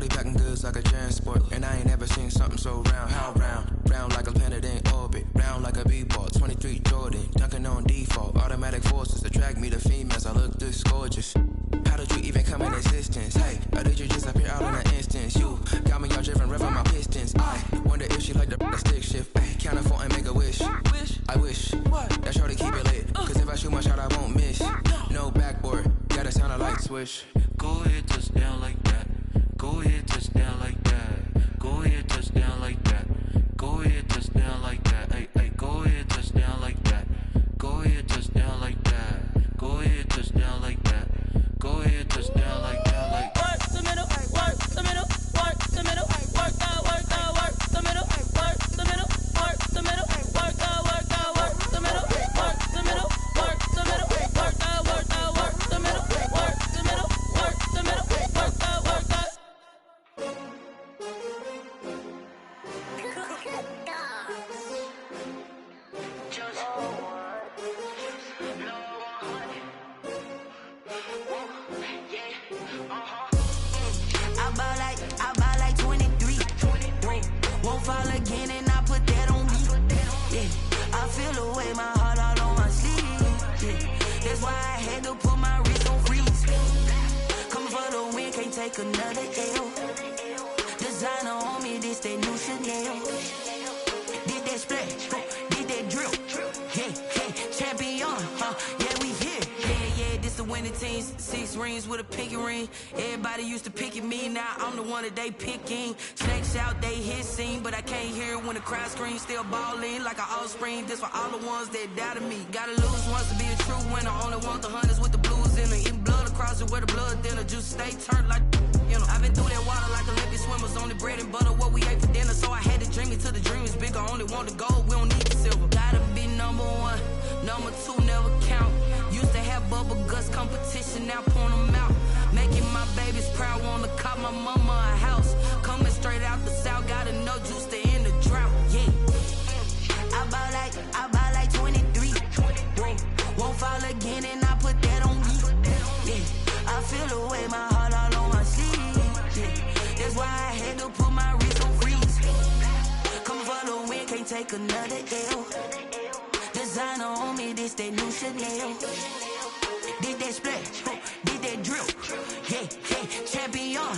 Shorty packing goods like a transport, and I ain't never seen something so round. How round? Round like a planet in orbit, round like a b-ball. 23 Jordan, dunking on default. Automatic forces attract me to females. I look this gorgeous. How did you even come in existence? Hey, or did you just appear out in an instance? You got me all driven, revving my pistons. I wonder if she like the stick shift. Ay, count a 4 and make a wish. I wish that shorty keep it lit. Cause if I shoot my shot, I won't miss. No backboard, gotta sound a light switch. Go ahead, touch down like that. Go ahead, touch down like that. Go ahead, touch down like that. Go ahead, touch down like that. Hey, hey, go ahead, touch down like that. Go ahead, touch down like that. Go ahead, touch down like that. Go ahead, touch down like that. Like work the middle, work the middle, work the middle, work that, work the middle, work the middle, work the middle, work that, work the middle, work the middle, work the middle, work that, work the middle, work the middle, work the middle, work that, work that. I buy like 23. Won't fall again and I put that on me. Yeah, I feel the way my heart all on my sleeve. Yeah, that's why I had to put my wrist on freeze. Coming for the win, can't take another L. Designer on me, this that new Chanel. Did that splash, did that drill. Yeah, champion, yeah, we here. Yeah, this the winning team. 6 rings with a pinky ring. Everybody used to pick at me, now I'm the one that they picking. Snakes out, they hit scene, but I can't hear it when the crowd screams. Still balling like an offspring. This for all the ones that doubted me. Gotta lose once to be a true winner. Only want the hunters with the blues in it. Eating blood across it where the blood dinner. Juice stay turned like, you know. I've been through that water like Olympic swimmers. Only bread and butter, what we ate for dinner. So I had to dream it till the dream is bigger. Only want the gold, we don't need the silver. Gotta be number 1, number 2 never count. Used to have bubble guts competition, now point them out. Making my babies proud, wanna cop my mama a house. Coming straight out the south, got enough juice to end the drought. Yeah, I buy like 23. Won't fall again and I put that on me. Yeah, I feel the way my heart all on my sleeve. Yeah, that's why I had to put my wrist on freeze. Coming for the win, can't take another L. Designer on me, this that new Chanel. Did that splash, did that drill. Yeah, champion,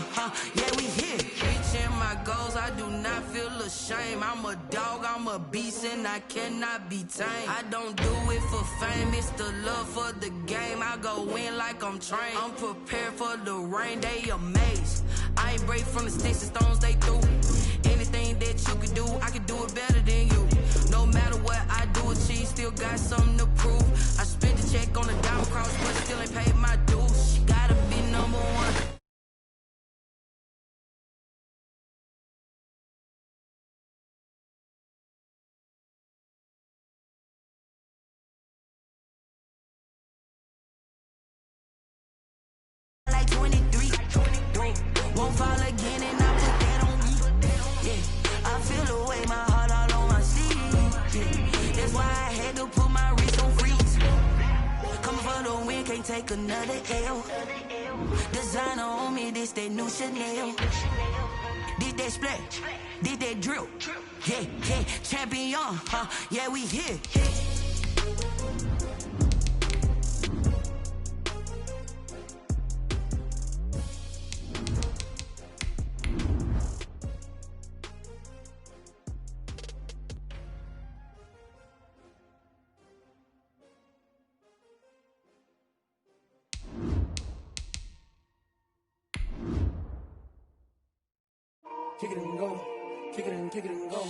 yeah, we here. Reaching my goals, I do not feel ashamed. I'm a dog, I'm a beast, and I cannot be tamed. I don't do it for fame, it's the love for the game. I go in like I'm trained. I'm prepared for the rain, they amazed. I ain't break from the sticks and stones they threw. Anything that you can do, I can do it better than you. No matter what I do, achieve, still got something to prove. I spent the check on the diamond cross, but still ain't paid my dues. Gotta be number 1. Like 23, won't fall again and I put that on me. Yeah, I feel the way my heart all on my sleeve. Yeah, that's why I had to put my wrist on freeze. Coming for the win, can't take another L. Designer on me, this that new Chanel. Did that splash, did that drill. Yeah, champion, yeah, we here. Kick it and go, kick it and go.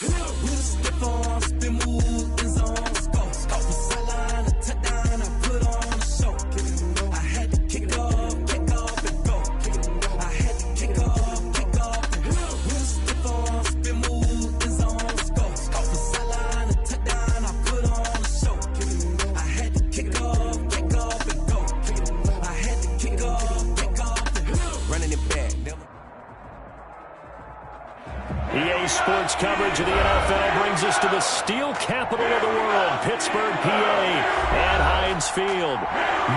We just step on, spin, move, in zone, score. Off the sideline, a touchdown, I put on a show. Kick it and go. I had to kick off and go. Kick it and go. I had to kick off and go. We just step on, spin, move, in zone, score. Off the sideline, a touchdown, I put on a show. Kick it and go. I had to kick off and go. Kick it and go. I had to kick off and go. Running it back, never. EA Sports coverage of the NFL brings us to the steel capital of the world, Pittsburgh, PA, at Heinz Field.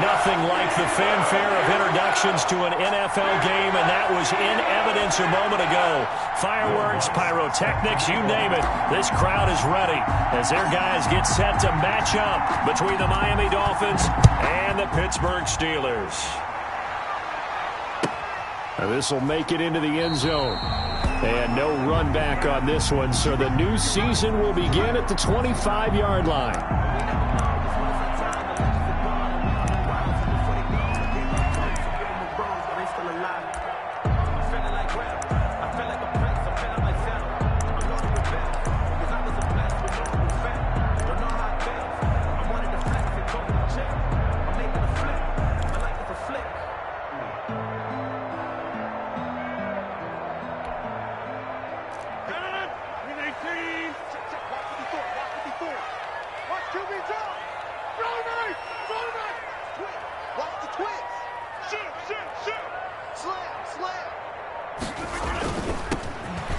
Nothing like the fanfare of introductions to an NFL game, and that was in evidence a moment ago. Fireworks, pyrotechnics, you name it. This crowd is ready as their guys get set to match up between the Miami Dolphins and the Pittsburgh Steelers. This will make it into the end zone. And no run back on this one, so the new season will begin at the 25-yard line.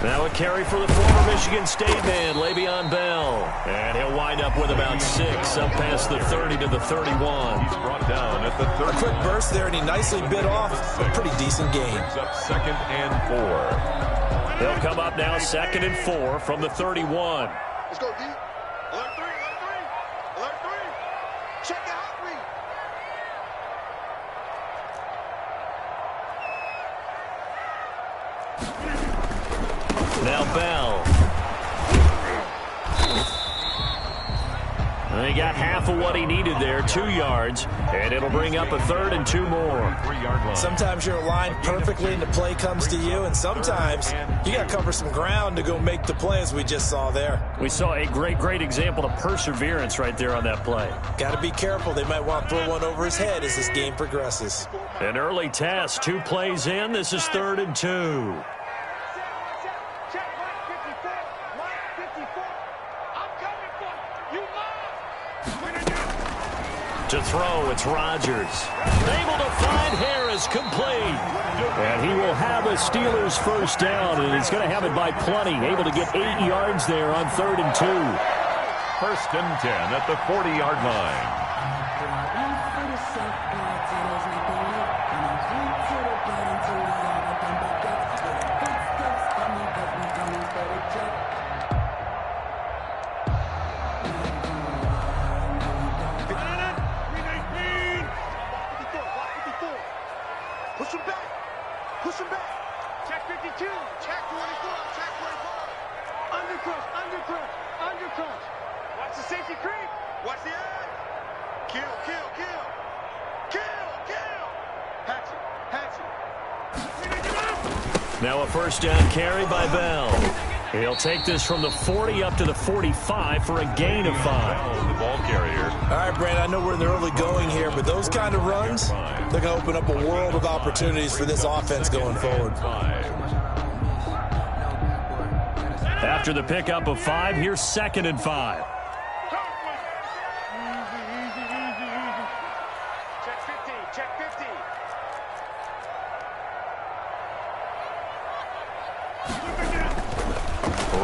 Now a carry for the former Michigan State man, Le'Veon Bell. And he'll wind up with about 6, up past the 30 to the 31. He's brought down at the 30. A quick burst there, and he nicely bit off a pretty decent gain. Up 2nd and 4. They'll come up now 2nd and 4 from the 31. Let's go, D. Alert 3, alert 3. Alert 3. Check the hot read. Now Bell. And he got half of what he needed there, 2 yards, and it'll bring up a 3rd and 2 more. 3-yard line. Sometimes you're aligned perfectly and the play comes to you, and sometimes you got to cover some ground to go make the play, as we just saw there. We saw a great example of perseverance right there on that play. Got to be careful. They might want to throw one over his head as this game progresses. An early test, 2 plays in. This is 3rd and 2. To throw, it's Rodgers. Able to find Harris, complete. And he will have a Steelers first down, and he's going to have it by plenty. Able to get 8 yards there on 3rd and 2. 1st and 10 at the 40-yard line. Push him back. Push him back. Check 52. Check 24. Check 24. Undercrush. Undercrush. Undercrush. Watch the safety creep. Watch the edge. Kill. Kill. Kill. Kill. Kill. Hatchet. Hatchet. Now a first down carry by Bell. He'll take this from the 40 up to the 45 for a gain of 5. The ball carrier. All right, Brandon, I know we're in the early going here, but those kind of runs, they're going to open up a world of opportunities for this offense going forward. After the pickup of 5, here's 2nd and 5. Check 15. Check 15.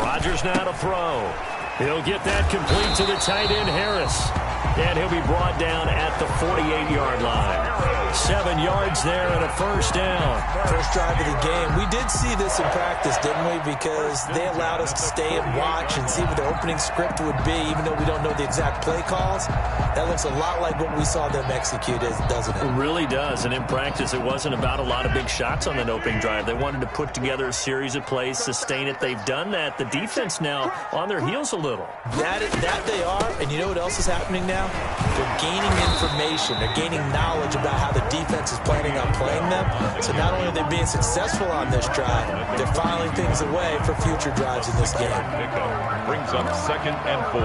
Rodgers now to throw. He'll get that complete to the tight end, Harris. And he'll be brought down at the 48-yard line. 7 yards there and a first down. First drive of the game. We did see this in practice, didn't we? Because they allowed us to stay and watch and see what the opening script would be, even though we don't know the exact play calls. That looks a lot like what we saw them execute, doesn't it? It really does. And in practice, it wasn't about a lot of big shots on that opening drive. They wanted to put together a series of plays, sustain it. They've done that. The defense now on their heels a little. That they are. And you know what else is happening now? They're gaining information. They're gaining knowledge about how the defense is planning on playing them. So not only are they being successful on this drive, they're filing things away for future drives in this game. Pickup brings up 2nd and 4.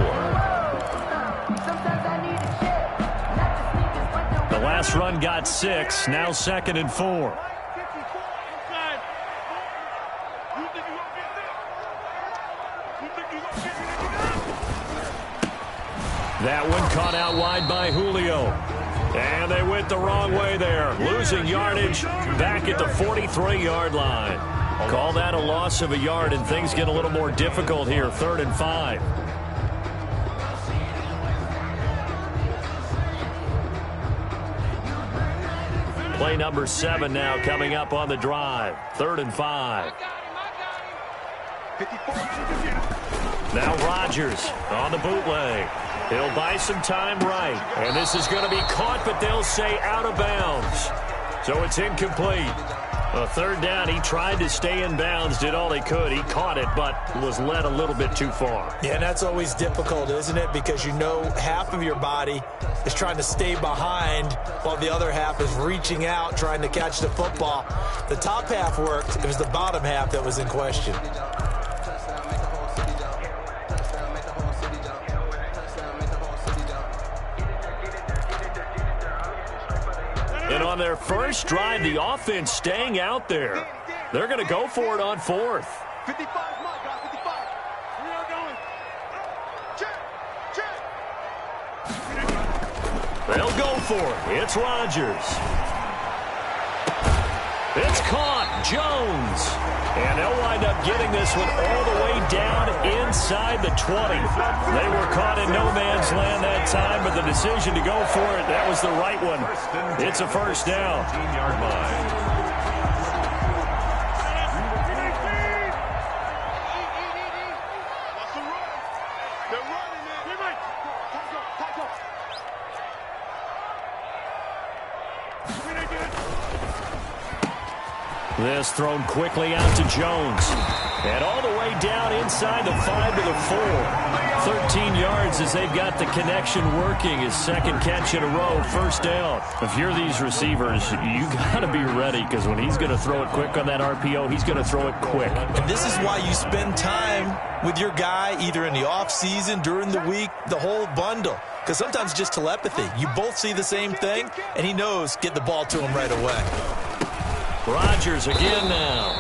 The last run got 6. Now 2nd and 4. That one caught out wide by Julio. And they went the wrong way there. Losing yardage back at the 43-yard line. Call that a loss of a yard, and things get a little more difficult here. 3rd and 5. Play number 7 now coming up on the drive. 3rd and 5. Now Rodgers on the bootleg. He'll buy some time right. And this is going to be caught, but they'll say out of bounds. So it's incomplete. A 3rd down, he tried to stay in bounds, did all he could. He caught it, but was led a little bit too far. Yeah, and that's always difficult, isn't it? Because you know half of your body is trying to stay behind while the other half is reaching out, trying to catch the football. The top half worked. It was the bottom half that was in question. And on their first drive, the offense staying out there. They're going to go for it on 4th. 55 is mine, guys. 55. We are going. Check. They'll go for it. It's Rodgers. It's caught. Jones. And they'll wind up getting this one all the way down inside the 20. They were caught in no man's land that time, but the decision to go for it, that was the right one. It's a 1st down. 15-yard line. This thrown quickly out to Jones. And all the way down inside the 5 to the 4. 13 yards as they've got the connection working. His 2nd catch in a row, 1st down. If you're these receivers, you got to be ready, because when he's going to throw it quick on that RPO, he's going to throw it quick. And this is why you spend time with your guy either in the offseason, during the week, the whole bundle. Because sometimes just telepathy. You both see the same thing, and he knows get the ball to him right away. Rodgers again now.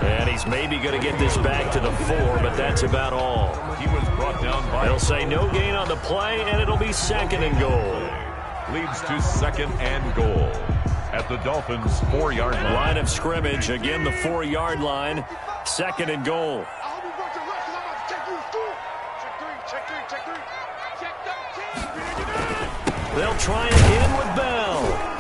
And he's maybe going to get this back to the 4, but that's about all. He was brought down by... They'll say no gain on the play, and it'll be 2nd and goal. Leads to 2nd and goal at the Dolphins' 4-yard line. Line of scrimmage, again the 4-yard line. 2nd and goal. They'll try it again with Bell.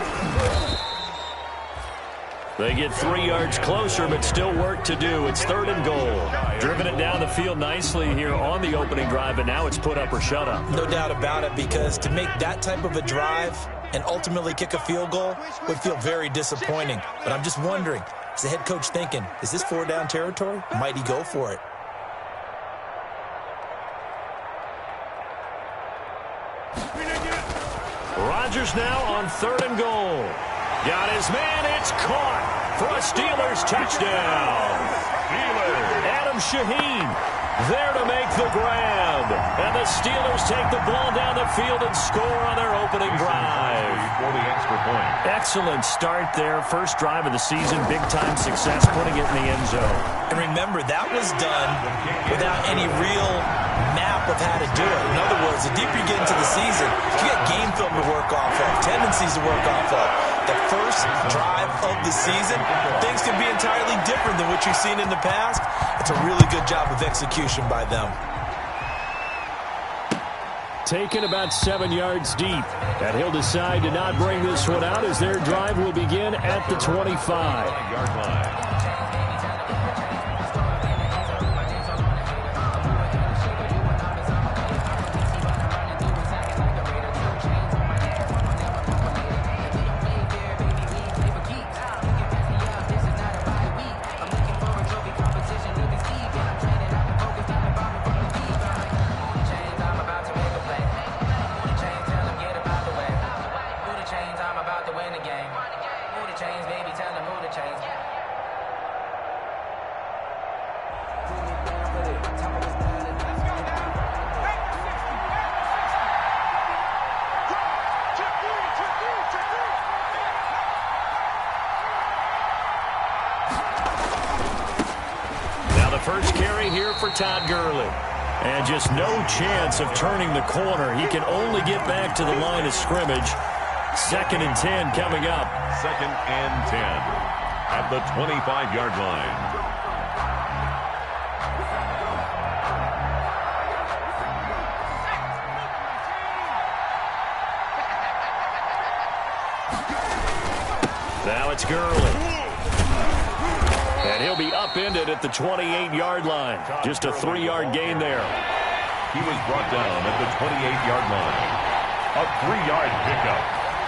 They get 3 yards closer, but still work to do. It's 3rd and goal. Driven it down the field nicely here on the opening drive, but now it's put up or shut up. No doubt about it, because to make that type of a drive and ultimately kick a field goal would feel very disappointing. But I'm just wondering, is the head coach thinking, is this 4-down territory? Might he go for it? Rodgers now on 3rd and goal. Got his man, it's caught for a Steelers touchdown. Adam Shaheen there to make the grab. And the Steelers take the ball down the field and score on their opening drive. For the extra point. Excellent start there. First drive of the season, big-time success, putting it in the end zone. And remember, that was done without any real map of how to do it. In other words, the deeper you get into the season, you get game film to work off of, tendencies to work off of. The first drive of the season, things can be entirely different than what you've seen in the past. It's a really good job of execution by them. Taken about 7 yards deep. And he'll decide to not bring this one out as their drive will begin at the 25-yard line. First carry here for Todd Gurley. And just no chance of turning the corner. He can only get back to the line of scrimmage. 2nd and 10 coming up. 2nd and 10. at the 25-yard line. Now it's Gurley. And he'll be upended at the 28-yard line. Just a 3-yard gain there. He was brought down at the 28-yard line. A 3-yard pickup.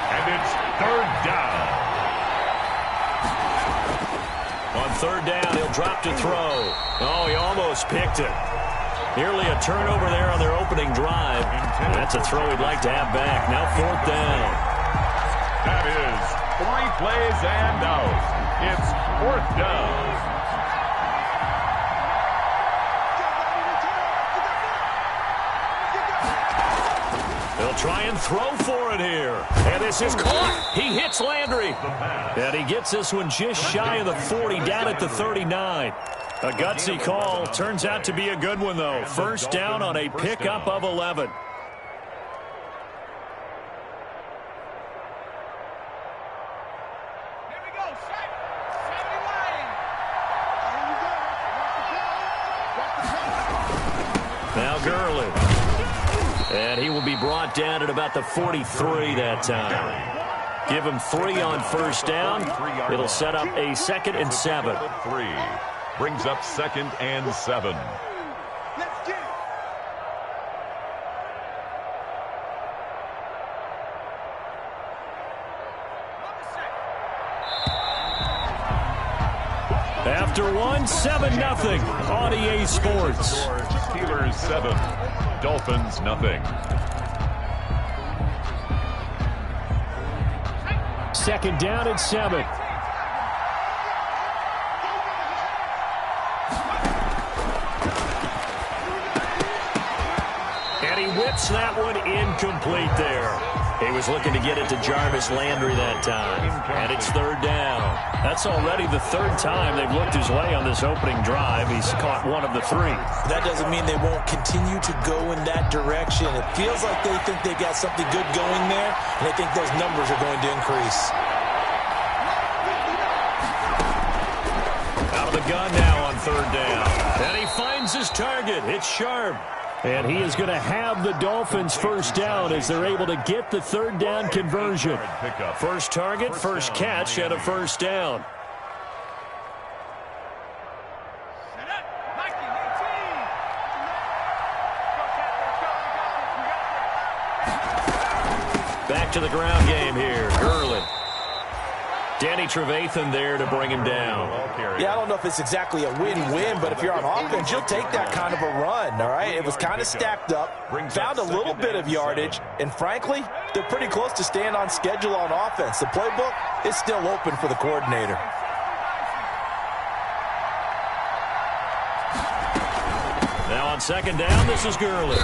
And it's third down. On third down, he'll drop to throw. Oh, he almost picked it. Nearly a turnover there on their opening drive. That's a throw he'd like to have back. Now fourth down. That is 3 plays and out. It's fourth down. They'll try and throw for it here. And this is caught. He hits Landry. And he gets this one just shy of the 40, down at the 39. A gutsy call. Turns out to be a good one, though. First down on a pickup of 11. Now Gurley. And he will be brought down at about the 43 that time. Give him 3 on first down. It'll set up a 2nd and 7. 3 brings up 2nd and 7. Let's get it. After one, 7-0 on EA Sports. Steelers 7, Dolphins nothing. Second down and 7. And he whips that one incomplete there. He was looking to get it to Jarvis Landry that time. And it's third down. That's already the 3rd time they've looked his way on this opening drive. He's caught one of the 3. That doesn't mean they won't continue to go in that direction. It feels like they think they got something good going there, and they think those numbers are going to increase. Out of the gun now on third down. And he finds his target. It's Sharp. And he is going to have the Dolphins first down as they're able to get the third down conversion. First target, first catch, and a first down. Back to the ground game here. Gurley. Danny Trevathan there to bring him down. Yeah, I don't know if it's exactly a win-win, but if you're on offense, you'll take that kind of a run, all right? It was kind of stacked up, found a little bit of yardage, and frankly, they're pretty close to staying on schedule on offense. The playbook is still open for the coordinator. Now on second down, this is Gurley.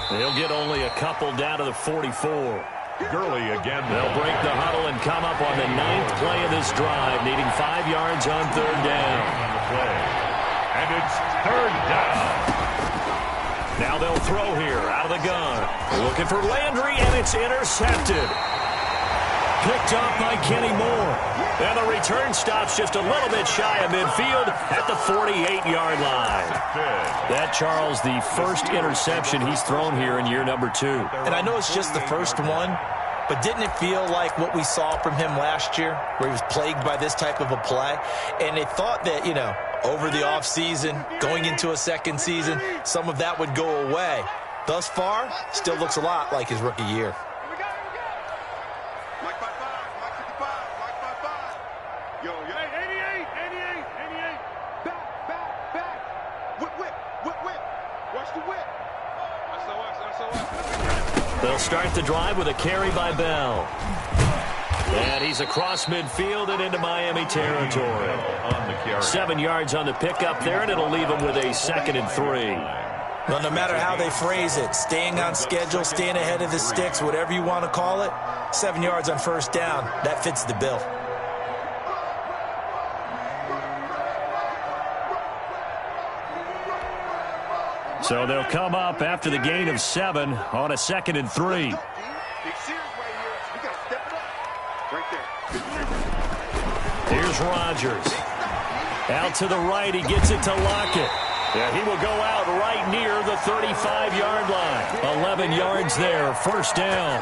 He'll get only a couple down to the 44. Gurley again. They'll break the huddle and come up on the 9th play of this drive, needing 5 yards on third down. On the play. And it's third down. Now they'll throw here out of the gun. Looking for Landry, and it's intercepted. Picked up by Kenny Moore. And the return stops just a little bit shy of midfield at the 48-yard line. That, Charles, the first interception he's thrown here in year number 2. And I know it's just the first one, but didn't it feel like what we saw from him last year, where he was plagued by this type of a play? And they thought that, you know, over the offseason, going into a second season, some of that would go away. Thus far, still looks a lot like his rookie year. They'll start the drive with a carry by Bell. And he's across midfield and into Miami territory. 7 yards on the pickup there, and it'll leave him with a 2nd and 3. Well, no matter how they phrase it, staying on schedule, staying ahead of the sticks, whatever you want to call it, 7 yards on first down, that fits the bill. So they'll come up after the gain of 7 on a 2nd and 3. Here's Rodgers. Out to the right, he gets it to Lockett. Yeah, he will go out right near the 35-yard line. 11 yards there, first down.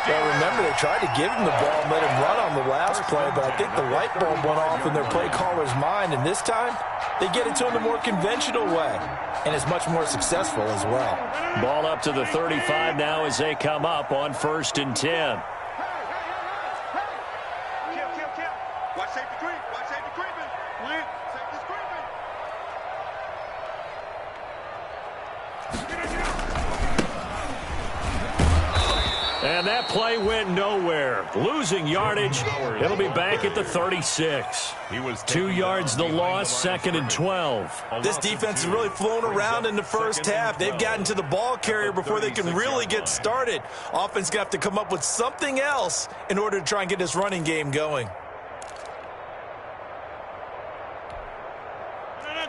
Well, remember, they tried to give him the ball and let him run on the last play, but I think the light bulb went off in their play caller's mind, and this time they get it to him the more conventional way, and it's much more successful as well. Ball up to the 35 now as they come up on 1st and 10. Watch safety creep. Watch safety creeping. Win. Safety's creeping. And that play went nowhere. Losing yardage. It'll be back at the 36. 2 yards the loss, 2nd and 12. This defense has really flown around in the first half. They've gotten to the ball carrier before they can really get started. Offense going to have to come up with something else in order to try and get this running game going.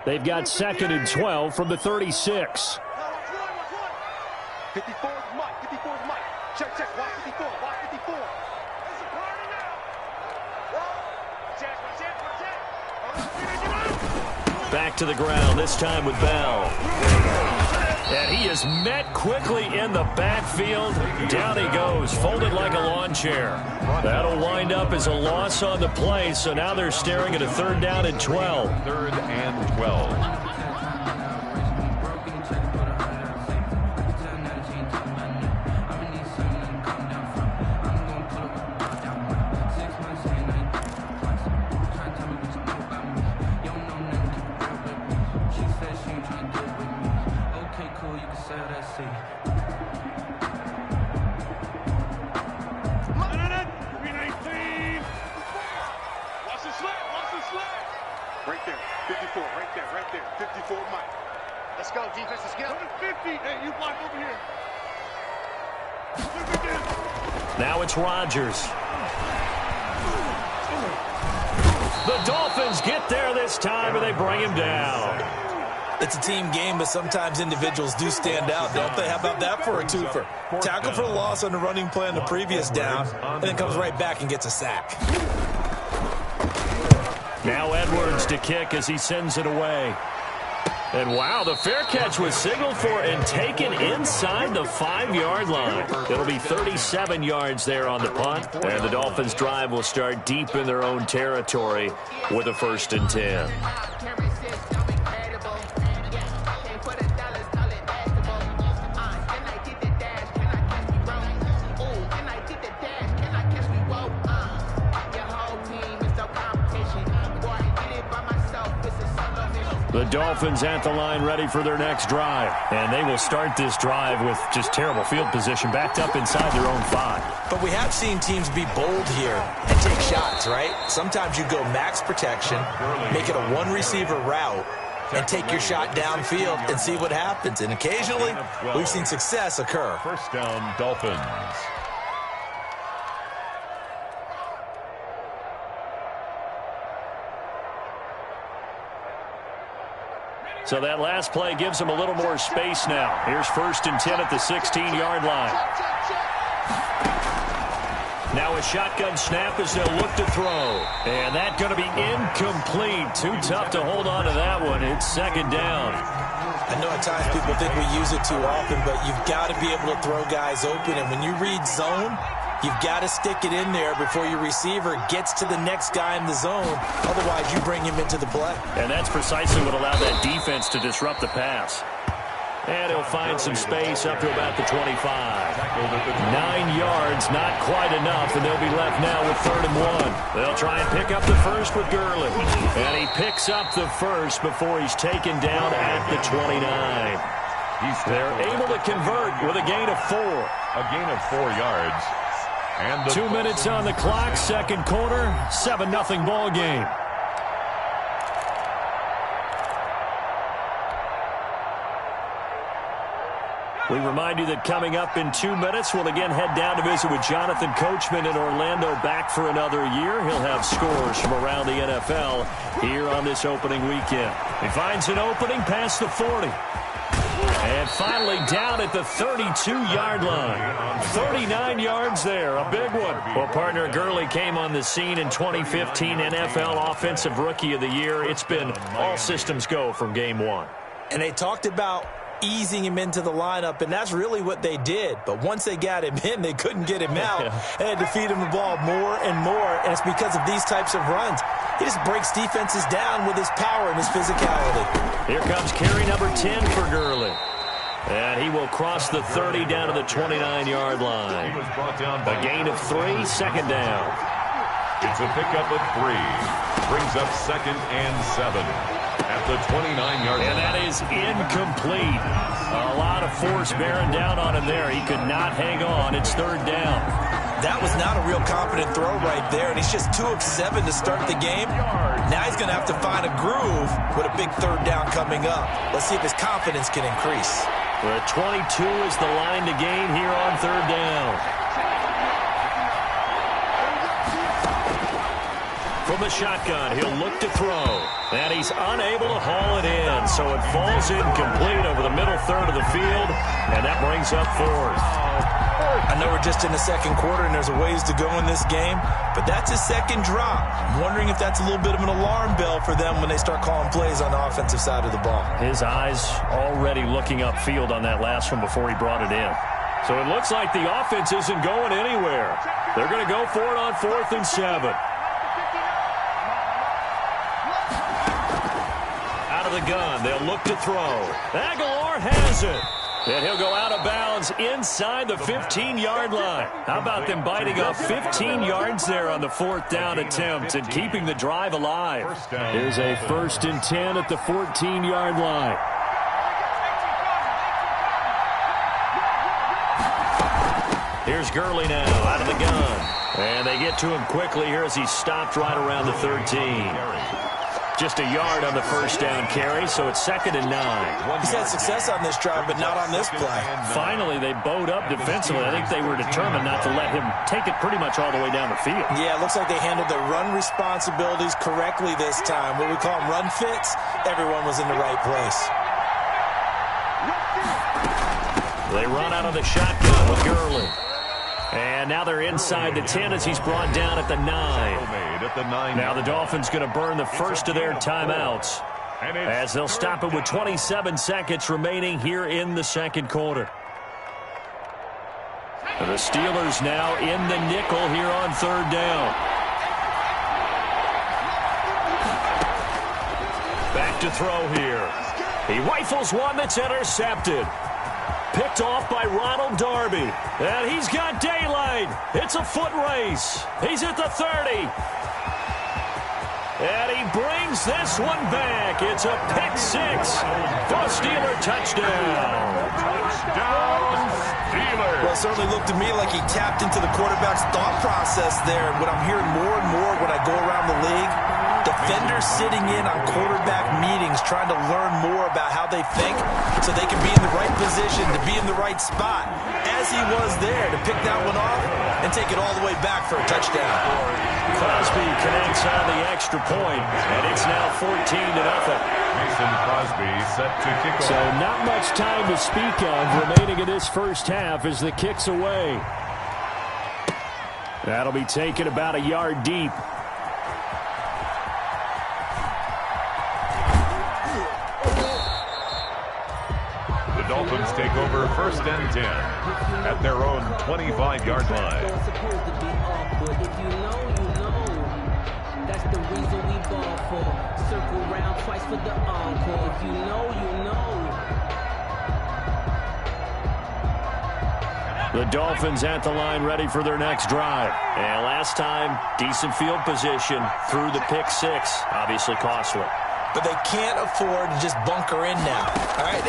They've got 2nd and 12 from the 36. 54 is Mike. 54 is Mike. Check. Watch 54. Watch 54. It's a party now. Check. Back to the ground, this time with Bell. And he is met quickly in the backfield. Down he goes, folded like a lawn chair. That'll wind up as a loss on the play, so now they're staring at a 3rd down and 12. 3rd and 12. Right there. 54. Right there. 54 Mike. Let's go, defense. Let's go. 50. Hey, you block over here. Now it's Rodgers. The Dolphins get there this time, and they bring him down. It's a team game, but sometimes individuals do stand out, don't they? How about that for a twofer? Tackle for the loss on the running play on the previous down, and then comes right back and gets a sack. Now Edwards to kick as he sends it away. And wow, the fair catch was signaled for and taken inside the 5-yard line. It'll be 37 yards there on the punt. And the Dolphins' drive will start deep in their own territory with a 1st and 10. The Dolphins at the line ready for their next drive. And they will start this drive with just terrible field position, backed up inside their own 5. But we have seen teams be bold here and take shots, right? Sometimes you go max protection, make it a one-receiver route, and take your shot downfield and see what happens. And occasionally, we've seen success occur. 1st down, Dolphins. So that last play gives them a little more space now. Here's 1st and 10 at the 16-yard line. Now a shotgun snap as they'll look to throw. And that's going to be incomplete. Too tough to hold on to that one. It's 2nd down. I know at times people think we use it too often, but you've got to be able to throw guys open. And when you read zone, you've got to stick it in there before your receiver gets to the next guy in the zone. Otherwise, you bring him into the play. And that's precisely what allowed that defense to disrupt the pass. And he'll find some space up to about the 25. 9 yards, not quite enough, and they'll be left now with 3rd and 1. They'll try and pick up the first with Gurley. And he picks up the first before he's taken down at the 29. They're able to convert with a gain of 4. A gain of 4 yards. And 2 minutes on the clock, 2nd quarter, 7-0 ball game. We remind you that coming up in 2 minutes, we'll again head down to visit with Jonathan Coachman in Orlando, back for another year. He'll have scores from around the NFL here on this opening weekend. He finds an opening past the 40. And finally down at the 32-yard line. 39 yards there, a big one. Well, partner, Gurley came on the scene in 2015 NFL Offensive Rookie of the Year. It's been all systems go from game one. And they talked about easing him into the lineup, and that's really what they did. But once they got him in, they couldn't get him out. They had to feed him the ball more and more, and it's because of these types of runs. He just breaks defenses down with his power and his physicality. Here comes carry number 10 for Gurley. And he will cross the 30 down to the 29-yard line. A gain of 3, second down. It's a pickup of 3. Brings up 2nd and 7 at the 29-yard line. And that is incomplete. A lot of force bearing down on him there. He could not hang on. It's 3rd down. That was not a real confident throw right there, and he's just 2 of 7 to start the game. Now he's going to have to find a groove with a big 3rd down coming up. Let's see if his confidence can increase. The 22 is the line to gain here on 3rd down. From the shotgun, he'll look to throw. And he's unable to haul it in, so it falls incomplete over the middle third of the field, and that brings up 4th. I know we're just in the second quarter and there's a ways to go in this game, but that's his second drop. I'm wondering if that's a little bit of an alarm bell for them when they start calling plays on the offensive side of the ball. His eyes already looking upfield on that last one before he brought it in. So it looks like the offense isn't going anywhere. They're going to go for it on 4th and 7. Out of the gun, they'll look to throw. Aguilar has it. And he'll go out of bounds inside the 15-yard line. How about them biting off 15 yards there on the 4th down attempt and keeping the drive alive? Here's a 1st and 10 at the 14-yard line. Here's Gurley now out of the gun. And they get to him quickly here as he's stopped right around the 13. Just a yard on the 1st down carry, so it's 2nd and 9. He's had success on this drive, but not on this play. Finally, they bowed up defensively. I think they were determined not to let him take it pretty much all the way down the field. Yeah, it looks like they handled their run responsibilities correctly this time. What we call them run fits, everyone was in the right place. They run out of the shotgun with Gurley. And now they're inside the 10 as he's brought down at the 9. Now the Dolphins going to burn the first of their timeouts as they'll stop it with 27 seconds remaining here in the second quarter. And the Steelers now in the nickel here on 3rd down. Back to throw here. He rifles one that's intercepted. Picked off by Ronald Darby. And he's got daylight. It's a foot race. He's at the 30. And he brings this one back. It's a pick 6 for a Steeler touchdown. Touchdown, Steelers. Well, it certainly looked to me like he tapped into the quarterback's thought process there. And what I'm hearing more and more when I go around the league, defenders sitting in on quarterback meetings trying to learn more about how they think so they can be in the right position to be in the right spot, as he was there to pick that one off and take it all the way back for a touchdown. Crosby connects on the extra point, and it's now 14-0. Mason Crosby set to kick off. So not much time to speak of remaining in this first half as the kick's away. That'll be taken about a yard deep. Dolphins take over 1st and 10 at their own 25-yard line. If you know, you know. That's the reason we ball for. Circle round twice for the encore. If you know, you know. The Dolphins at the line ready for their next drive. And last time, decent field position through the pick 6. Obviously costly. But they can't afford to just bunker in now. All right,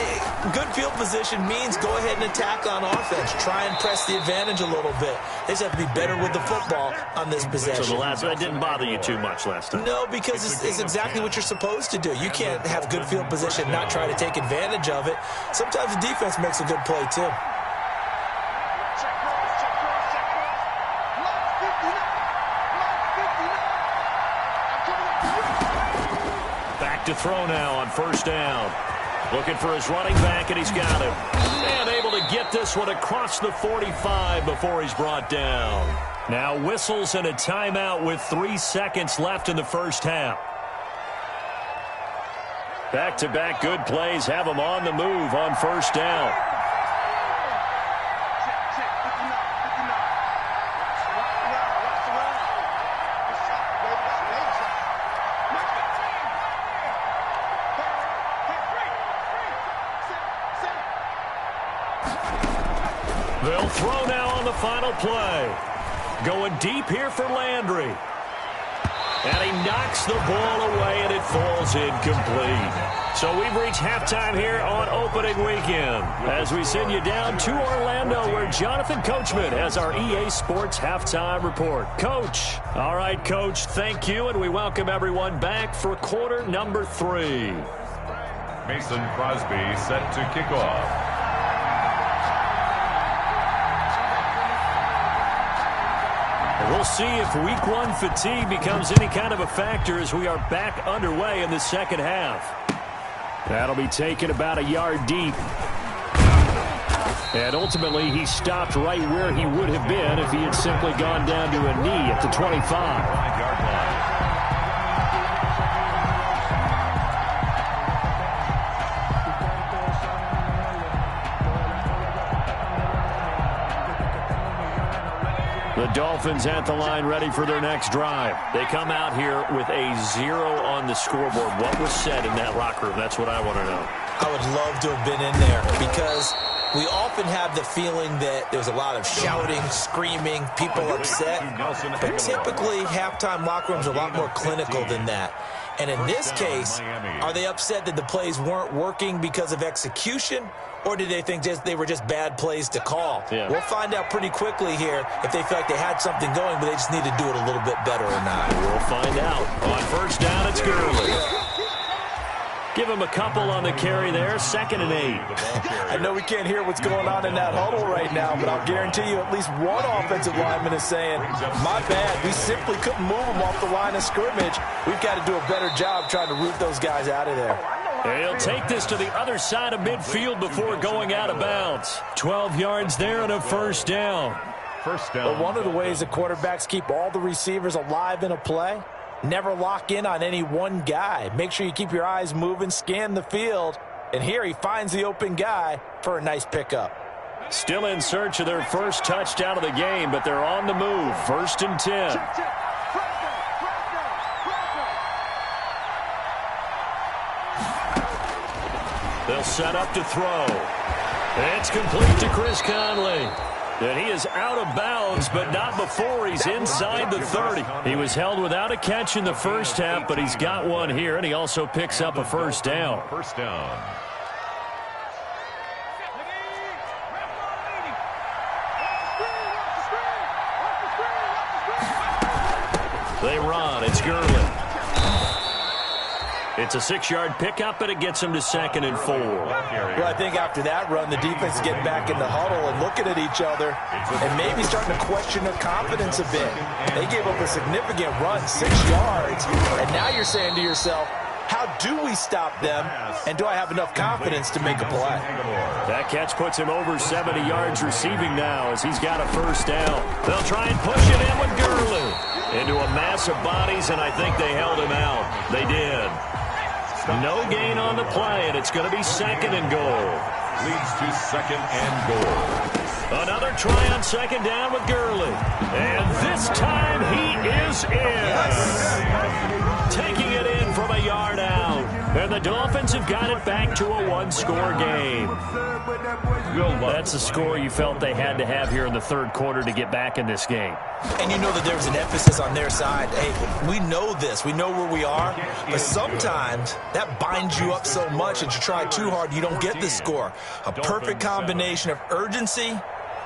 good field position means go ahead and attack on offense. Try and press the advantage a little bit. They just have to be better with the football on this possession. So that didn't bother you too much last time? No, because it's exactly what you're supposed to do. You can't have good field position and not try to take advantage of it. Sometimes the defense makes a good play, too. To throw now on 1st down. Looking for his running back, and he's got him. And able to get this one across the 45 before he's brought down. Now whistles and a timeout with 3 seconds left in the first half. Back-to-back good plays have him on the move on first down. They'll throw now on the final play. Going deep here for Landry. And he knocks the ball away, and it falls incomplete. So we've reached halftime here on opening weekend as we send you down to Orlando, where Jonathan Coachman has our EA Sports halftime report. Coach. All right, Coach, thank you, and we welcome everyone back for quarter number 3. Mason Crosby set to kick off. We'll see if week 1 fatigue becomes any kind of a factor as we are back underway in the second half. That'll be taken about a yard deep. And ultimately, he stopped right where he would have been if he had simply gone down to a knee at the 25. 5-yard line. The Dolphins at the line ready for their next drive. They come out here with a 0 on the scoreboard. What was said in that locker room? That's what I want to know. I would love to have been in there because we often have the feeling that there's a lot of shouting, screaming, people upset. But typically, halftime locker rooms are a lot more clinical than that. And in this case, are they upset that the plays weren't working because of execution? Or did they think they were just bad plays to call? Yeah. We'll find out pretty quickly here if they feel like they had something going, but they just need to do it a little bit better or not. We'll find out. On first down, it's Gurley. Give him a couple on the carry there. 2nd and 8. I know we can't hear what's going on in that huddle right now, but I'll guarantee you at least one offensive lineman is saying, my bad, we simply couldn't move them off the line of scrimmage. We've got to do a better job trying to root those guys out of there. He'll take this to the other side of midfield before going out of bounds. 12 yards there and a first down. First down. But one of the ways the quarterbacks keep all the receivers alive in a play, never lock in on any one guy. Make sure you keep your eyes moving, scan the field. And here he finds the open guy for a nice pickup. Still in search of their first touchdown of the game, but they're on the move. 1st and 10. They'll set up to throw. It's complete to Chris Conley. And he is out of bounds, but not before he's inside the 30. He was held without a catch in the first half, but he's got one here, and he also picks up a first down. First down. They run. It's Gurley. It's a 6-yard pickup, and it gets him to 2nd and 4. Well, I think after that run, the defense is getting back in the huddle and looking at each other and maybe starting to question their confidence a bit. They gave up a significant run, 6 yards, and now you're saying to yourself, how do we stop them, and do I have enough confidence to make a play? That catch puts him over 70 yards receiving now as he's got a first down. They'll try and push it in with Gurley into a mass of bodies, and I think they held him out. They did. No gain on the play, and it's going to be 2nd and goal. Leads to 2nd and goal. Another try on 2nd down with Gurley. And this time he is in. Taking it in from a yard out. And the Dolphins have got it back to a 1-score game. That's the score you felt they had to have here in the 3rd quarter to get back in this game. And you know that there's an emphasis on their side. Hey, we know this. We know where we are. But sometimes that binds you up so much that you try too hard, you don't get the score. A perfect combination of urgency,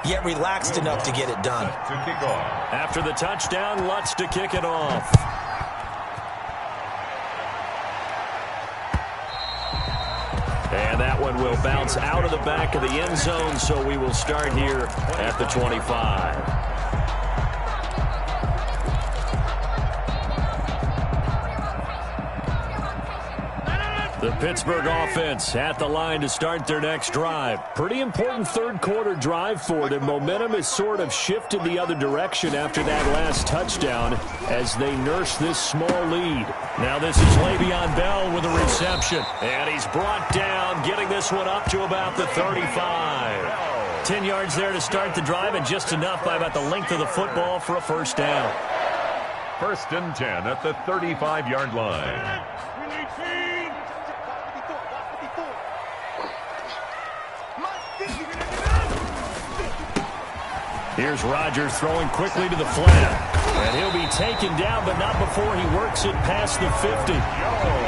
yet relaxed enough to get it done. After the touchdown, Lutz to kick it off. And that one will bounce out of the back of the end zone, so we will start here at the 25. The Pittsburgh offense at the line to start their next drive. Pretty important third-quarter drive for them. Momentum has sort of shifted the other direction after that last touchdown as they nurse this small lead. Now this is Le'Veon Bell with a reception. And he's brought down, getting this one up to about the 35. 10 yards there to start the drive, and just enough by about the length of the football for a first down. First and 10 at the 35-yard line. Here's Rodgers throwing quickly to the flat. And he'll be taken down, but not before he works it past the 50.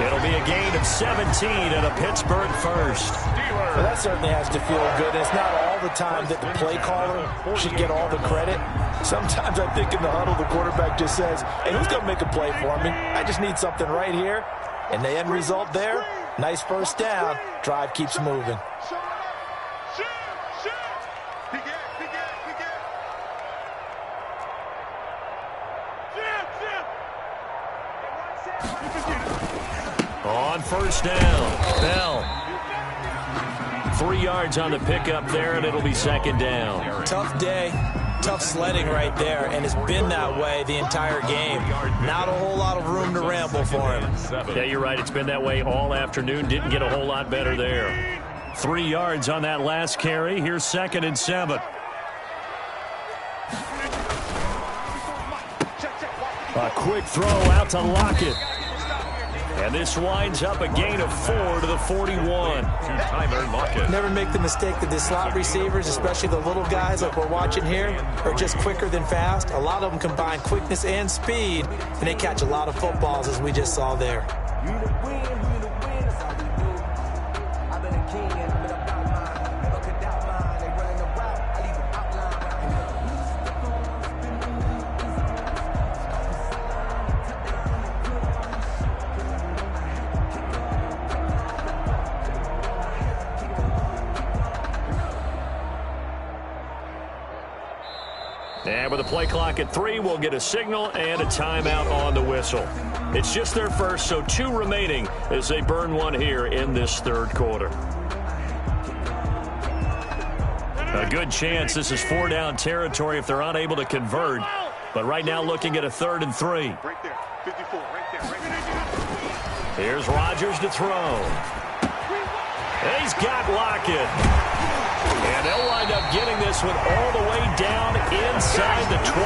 It'll be a gain of 17 and a Pittsburgh first. Well, that certainly has to feel good. It's not all the time that the play caller should get all the credit. Sometimes I think in the huddle, the quarterback just says, hey, who's going to make a play for me? I just need something right here. And the end result there, nice first down. Drive keeps moving. On first down, Bell. 3 yards on the pickup there, and it'll be second down. Tough day, tough sledding right there, and it's been that way the entire game. Not a whole lot of room to ramble for him. Yeah, you're right. It's been that way all afternoon. Didn't get a whole lot better there. 3 yards on that last carry. Here's 2nd and 7. A quick throw out to Lockett. And this winds up a gain of 4 to the 41. Tyler Lockett. Never make the mistake that the slot receivers, especially the little guys like we're watching here, are just quicker than fast. A lot of them combine quickness and speed, and they catch a lot of footballs, as we just saw there. And with the play clock at 3, we'll get a signal and a timeout on the whistle. It's just their first, so 2 remaining as they burn one here in this third quarter. A good chance this is 4-down territory if they're unable to convert. But right now looking at a 3rd and 3. Right there, 54, right there, right there. Here's Rodgers to throw. And he's got Lockett. And they'll wind up getting this one all the way down inside the 20.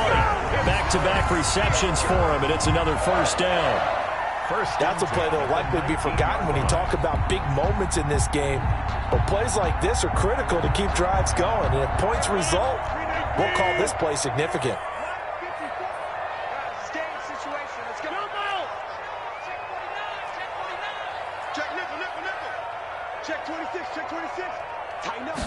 Back-to-back receptions for him, and it's another first down. That's a play that will likely be forgotten when you talk about big moments in this game. But plays like this are critical to keep drives going. And if points result, we'll call this play significant. Check 26, check 26. Tighten up.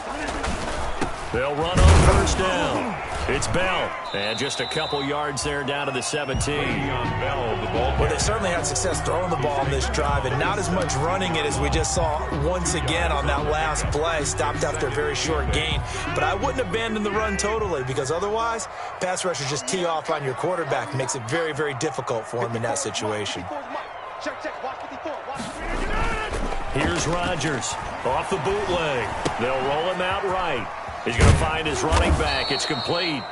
They'll run on first down. It's Bell. And just a couple yards there down to the 17. Well, they certainly had success throwing the ball on this drive, and not as much running it as we just saw once again on that last play. Stopped after a very short gain. But I wouldn't abandon the run totally, because otherwise, pass rushers just tee off on your quarterback. Makes it very, very difficult for him in that situation. Here's Rodgers off the bootleg. They'll roll him out right. He's going to find his running back. It's complete.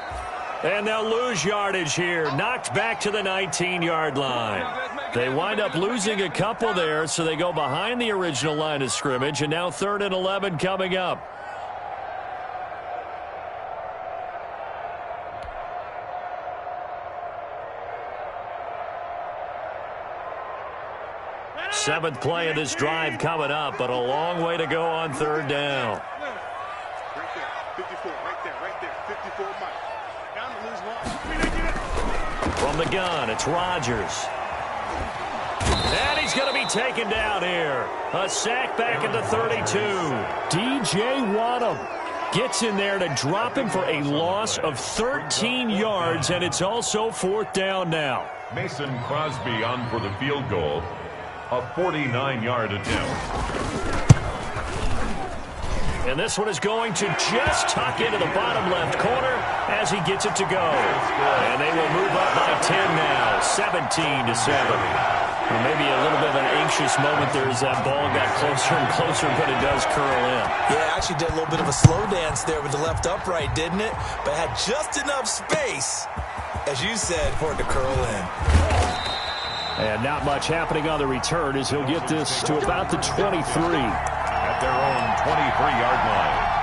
And they'll lose yardage here. Knocked back to the 19-yard line. They wind up losing a couple there, so they go behind the original line of scrimmage. And now 3rd and 11 coming up. Seventh play of this drive coming up, but a long way to go on 3rd down. Right there, 54, right there, 54 Mike. Down to lose one. From the gun, it's Rodgers. And he's going to be taken down here. A sack back at the 32. DJ Waddle gets in there to drop him for a loss of 13 yards, and it's also 4th down now. Mason Crosby on for the field goal. A 49-yard attempt. And this one is going to just tuck into the bottom left corner as he gets it to go. And they will move up by 10 now, 17-7. Well, maybe a little bit of an anxious moment there as that ball got closer and closer, but it does curl in. Yeah, actually did a little bit of a slow dance there with the left upright, didn't it? But had just enough space, as you said, for it to curl in. And not much happening on the return as he'll get this to about the 23. At their own 23-yard line.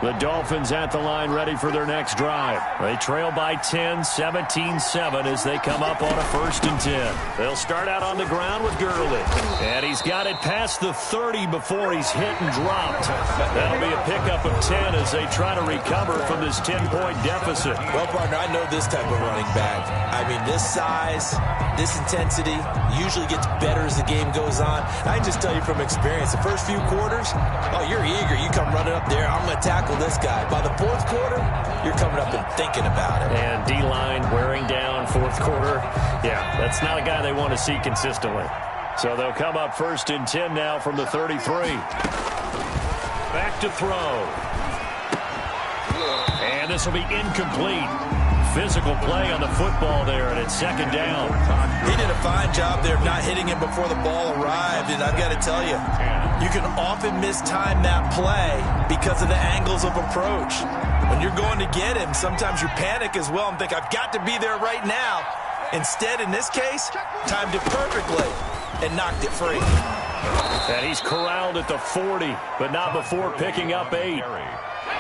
The Dolphins at the line ready for their next drive. They trail by 10, 17-7 as they come up on a 1st and 10. They'll start out on the ground with Gurley. And he's got it past the 30 before he's hit and dropped. That'll be a pickup of 10 as they try to recover from this 10-point deficit. Well, partner, I know this type of running back. I mean, this size, this intensity usually gets better as the game goes on. I can just tell you from experience, the first few quarters, oh, you're eager. You come running up there, I'm going to tackle this guy. By the 4th quarter, you're coming up and thinking about it. And D-line wearing down 4th quarter. Yeah, that's not a guy they want to see consistently. So they'll come up 1st and 10 now from the 33. Back to throw. And this will be incomplete. Physical play on the football there, and it's 2nd down. He did a fine job there of not hitting him before the ball arrived, and I've got to tell you, you can often mistime that play because of the angles of approach. When you're going to get him, sometimes you panic as well and think, I've got to be there right now. Instead, in this case, timed it perfectly and knocked it free. And he's corralled at the 40, but not before picking up 8.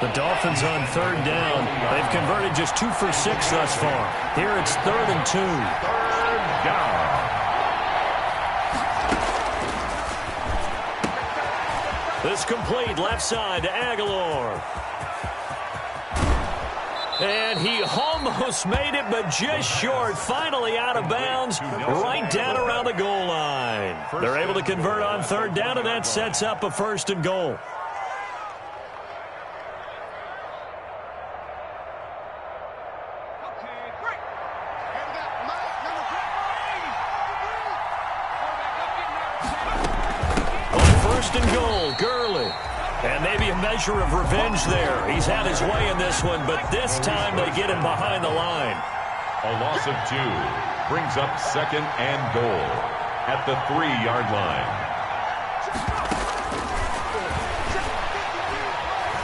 The Dolphins on 3rd down. They've converted just 2 for 6 thus far. Here it's 3rd and 2. 3rd down. This complete left side to Aguilar. And he almost made it, but just short. Finally out of bounds, right down around the goal line. They're able to convert on 3rd down, and that sets up a 1st and goal. Gurley. And maybe a measure of revenge there. He's had his way in this one, but this time they get him behind the line. A loss of 2 brings up 2nd and goal at the 3-yard line.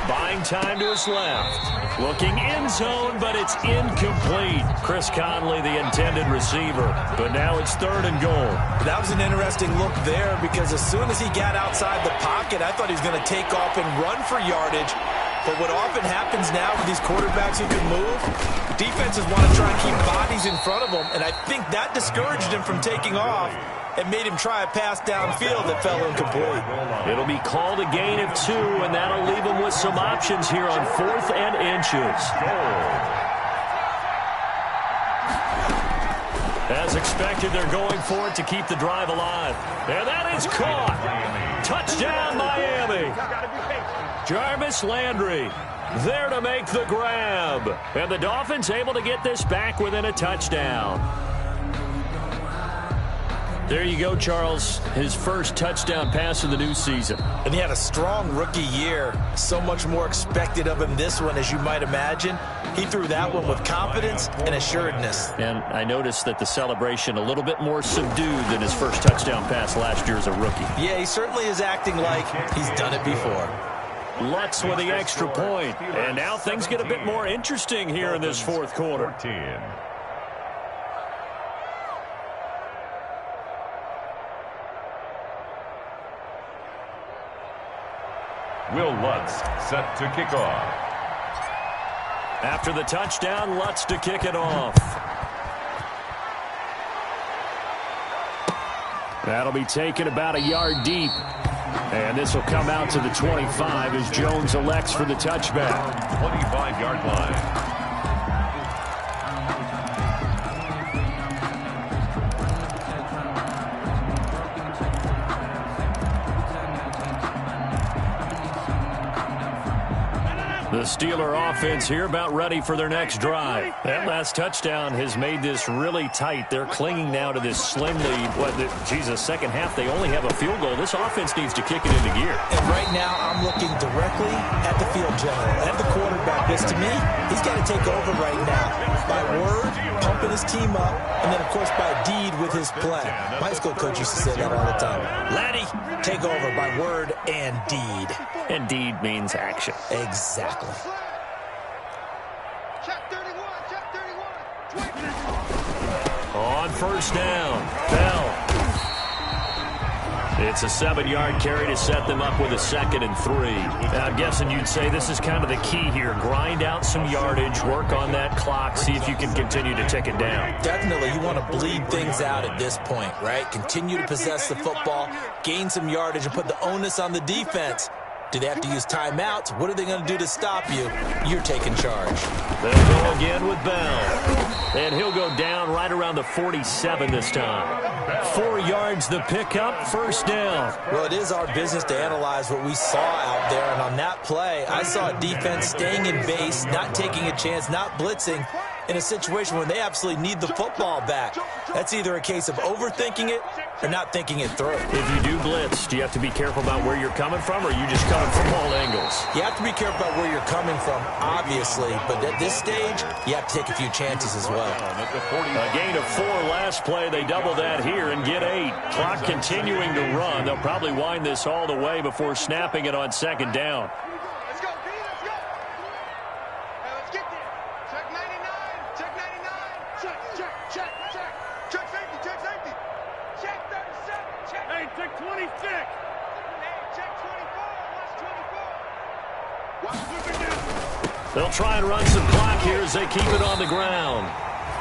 Buying time to his left. Looking in zone, but it's incomplete. Chris Conley, the intended receiver. But now it's 3rd and goal. That was an interesting look there because as soon as he got outside the pocket, I thought he was going to take off and run for yardage. But what often happens now with these quarterbacks who can move, defenses want to try and keep bodies in front of them, and I think that discouraged him from taking off and made him try a pass downfield that fell incomplete. It'll be called a gain of 2, and that'll leave him with some options here on 4th and inches. As expected, they're going for it to keep the drive alive. And that is caught. Touchdown, Miami. Jarvis Landry there to make the grab. And the Dolphins able to get this back within a touchdown. There you go, Charles. His first touchdown pass of the new season. And he had a strong rookie year. So much more expected of him this one, as you might imagine. He threw that one with confidence and assuredness. And I noticed that the celebration a little bit more subdued than his first touchdown pass last year as a rookie. Yeah, he certainly is acting like he's done it before. Lutz with the extra point. And now things get a bit more interesting here in this 4th quarter. 14. Will Lutz set to kick off. After the touchdown, Lutz to kick it off. That'll be taken about a yard deep. And this will come out to the 25 as Jones elects for the touchback. 25-yard line. The Steeler offense here about ready for their next drive. That last touchdown has made this really tight. They're clinging now to this slim lead. Second half, they only have a field goal. This offense needs to kick it into gear. And right now, I'm looking directly at the field general, at the quarterback. Because to me, he's got to take over right now. By word, pumping his team up, and then, of course, by deed with his play. My high school coach used to say that all the time. Laddie, take over by word and deed. And deed means action. Exactly. Check 31, check 31. On first down, Bell. It's a 7-yard carry to set them up with a 2nd and 3. Now, I'm guessing you'd say this is kind of the key here. Grind out some yardage, work on that clock, see if you can continue to tick it down. Definitely, you want to bleed things out at this point, right? Continue to possess the football, gain some yardage, and put the onus on the defense. Do they have to use timeouts? What are they going to do to stop you? You're taking charge. They'll go again with Bell. And he'll go down right around the 47 this time. 4 yards the pickup, first down. Well, it is our business to analyze what we saw out there. And on that play, I saw a defense staying in base, not taking a chance, not blitzing in a situation where they absolutely need the football back. That's either a case of overthinking it or not thinking it through. If you do blitz, do you have to be careful about where you're coming from, or are you just coming from all angles? You have to be careful about where you're coming from, obviously, but at this stage, you have to take a few chances as well. A gain of 4 last play. They double that here and get 8. Clock continuing to run. They'll probably wind this all the way before snapping it on 2nd down. Let's go, B, let's go. Hey, let's get there. Check 99, check 99. Check, check, check, check. Check safety, check safety. Check 37, check. Hey, check 26. Hey, check 24, watch 24. They'll try and run some clock here as they keep it on the ground.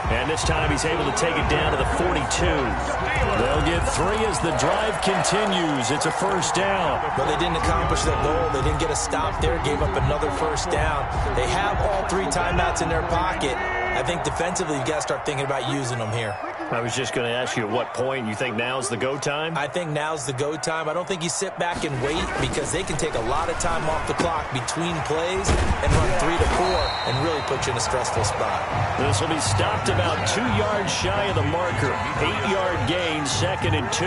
And this time he's able to take it down to the 42. They'll get 3 as the drive continues. It's a first down. But they didn't accomplish their goal. They didn't get a stop there, gave up another first down. They have all 3 timeouts in their pocket. I think defensively you've got to start thinking about using them here. I was just going to ask you at what point you think now's the go time? I think now's the go time. I don't think you sit back and wait because they can take a lot of time off the clock between plays and run 3 to 4 and really put you in a stressful spot. This will be stopped about 2 yards shy of the marker. 8-yard gain, 2nd and 2.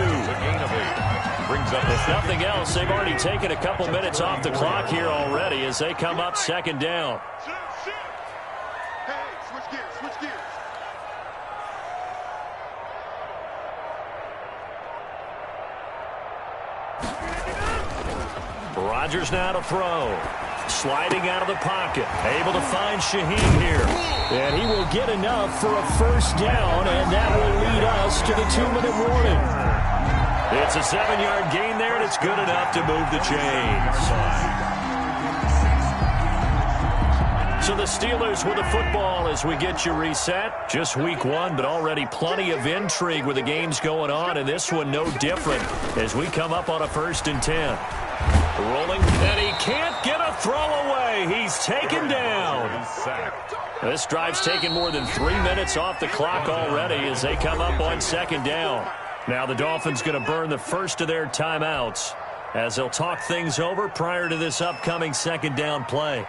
If nothing else, they've already taken a couple minutes off the clock here already as they come up 2nd down. Hey, switch gears, switch gears. Rodgers now to throw. Sliding out of the pocket. Able to find Shaheen here. And he will get enough for a first down, and that will lead us to the 2-minute warning. It's a 7-yard gain there, and it's good enough to move the chains. So the Steelers with the football as we get you reset. Just week 1, but already plenty of intrigue with the games going on, and this one no different as we come up on a 1st and 10. Rolling, and he can't get a throw away. He's taken down. This drive's taken more than 3 minutes off the clock already as they come up on 2nd down. Now the Dolphins going to burn the first of their timeouts as they'll talk things over prior to this upcoming 2nd down play.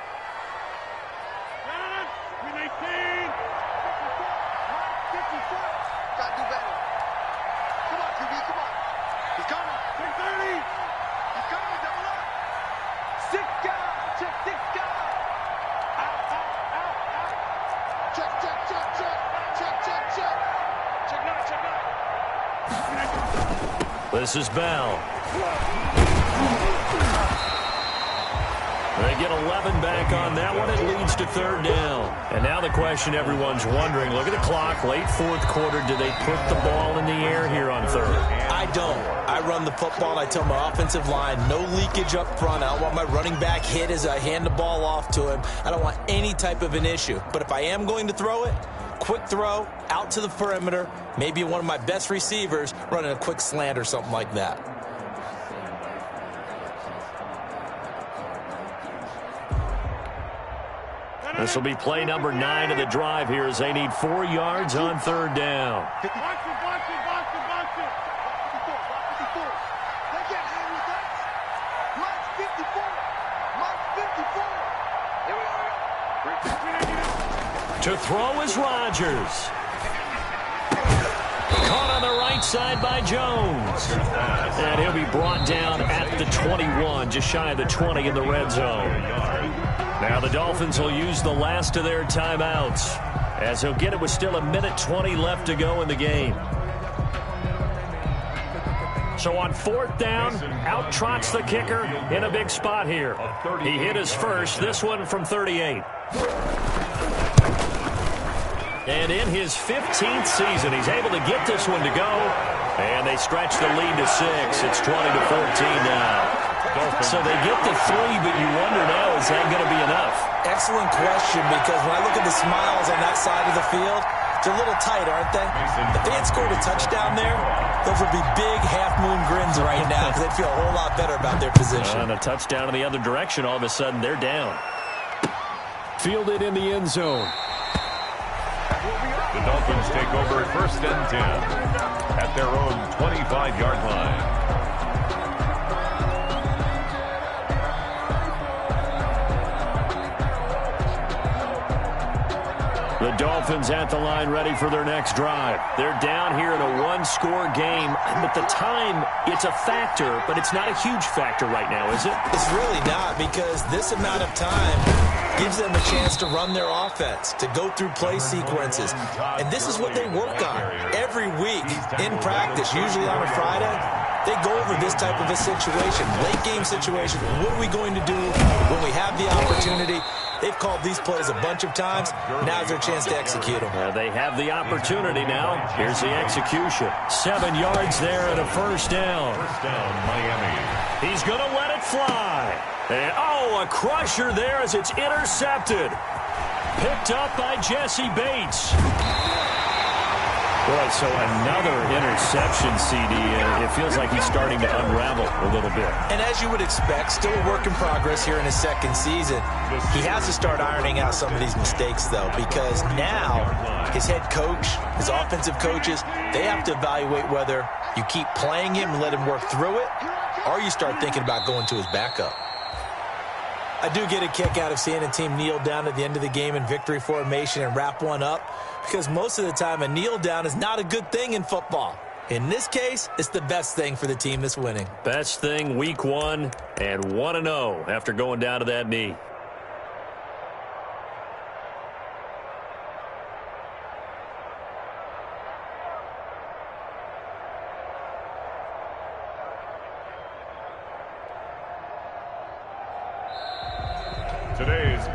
This is Bell. They get 11 back on that one. It leads to 3rd down. And now the question everyone's wondering, look at the clock, late 4th quarter. Do they put the ball in the air here on 3rd? I don't. I run the football, and I tell my offensive line, no leakage up front. I don't want my running back hit as I hand the ball off to him. I don't want any type of an issue. But if I am going to throw it, quick throw, out to the perimeter, maybe one of my best receivers running a quick slant or something like that. This will be play number 9 of the drive here as they need 4 yards on 3rd down. Box it. They get hit with that. Mark 54. Mark 54. Here we go. To throw is Rodgers. Caught on the right side by Jones. And he'll be brought down at the 21, just shy of the 20 in the red zone. Now the Dolphins will use the last of their timeouts, as he'll get it with still 1:20 left to go in the game. So on 4th down, out trots the kicker in a big spot here. He hit his first, this one from 38. And in his 15th season, he's able to get this one to go. And they stretch the lead to 6. It's 20-14 now. So they get the 3, but you wonder now, is that going to be enough? Excellent question, because when I look at the smiles on that side of the field, they're a little tight, aren't they? If they had scored a touchdown there, those would be big half-moon grins right now, because they'd feel a whole lot better about their position. And a touchdown in the other direction, all of a sudden they're down. Fielded in the end zone. The Dolphins take over 1st and 10 at their own 25-yard line. The Dolphins at the line ready for their next drive. They're down here in a one-score game. But the time, it's a factor, but it's not a huge factor right now, is it? It's really not, because this amount of time gives them a chance to run their offense, to go through play sequences. And this is what they work on every week in practice, usually on a Friday. They go over this type of a situation, late-game situation. What are we going to do when we have the opportunity? They've called these plays a bunch of times. Now's their chance to execute them. They have the opportunity now. Here's the execution. 7 yards there and a first down. First down, Miami. He's going to let it fly. And, a crusher there as it's intercepted. Picked up by Jesse Bates. Boy, so another interception, CD. It feels like he's starting to unravel a little bit. And as you would expect, still a work in progress here in his 2nd season. He has to start ironing out some of these mistakes, though, because now his head coach, his offensive coaches, they have to evaluate whether you keep playing him and let him work through it, or you start thinking about going to his backup. I do get a kick out of seeing a team kneel down at the end of the game in victory formation and wrap one up, because most of the time a kneel down is not a good thing in football. In this case, it's the best thing for the team that's winning. Best thing week 1 and 1-0 after going down to that knee.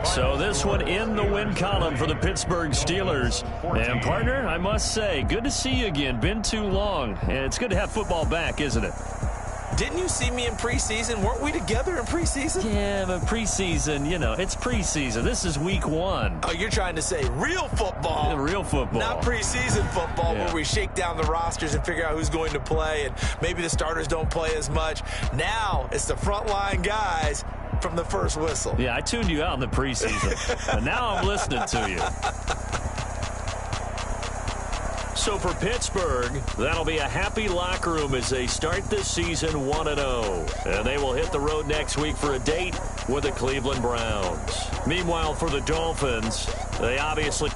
So this one in the win column for the Pittsburgh Steelers. And, partner, I must say, good to see you again. Been too long. And it's good to have football back, isn't it? Didn't you see me in preseason? Weren't we together in preseason? Yeah, but preseason, it's preseason. This is week 1. Oh, you're trying to say real football. Yeah, real football. Not preseason football, where we shake down the rosters and figure out who's going to play, and maybe the starters don't play as much. Now it's the frontline guys from the first whistle. Yeah, I tuned you out in the preseason. But now I'm listening to you. So for Pittsburgh, that'll be a happy locker room as they start this season 1-0. And they will hit the road next week for a date with the Cleveland Browns. Meanwhile, for the Dolphins, they obviously